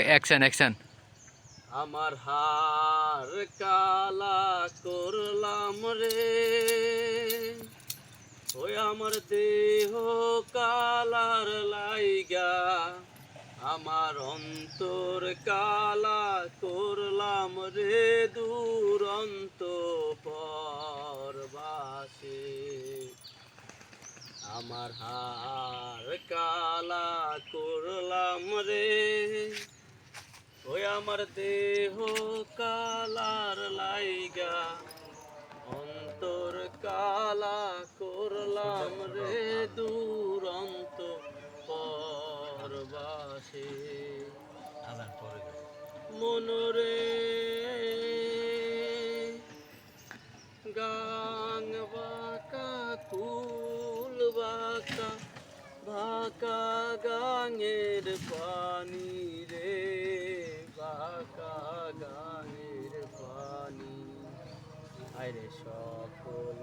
Action action. আমার হার কালা করলাম রে, ওই আমার দেহ কালার লাইগা, আমার অন্তর কালা করলাম রে দুরন্ত পরবাসে। আমার হার কালা করলাম রে, ওই আমার দেহ কালার লাইগা, অন্তর কালা করলাম রে দুরন্ত পরবাসে। মনরে গাং বাঁকা কুল বাঁকা, বাঁকা গাঙের পানি রে, বাঁকা গাঙের পানি। আরে সকল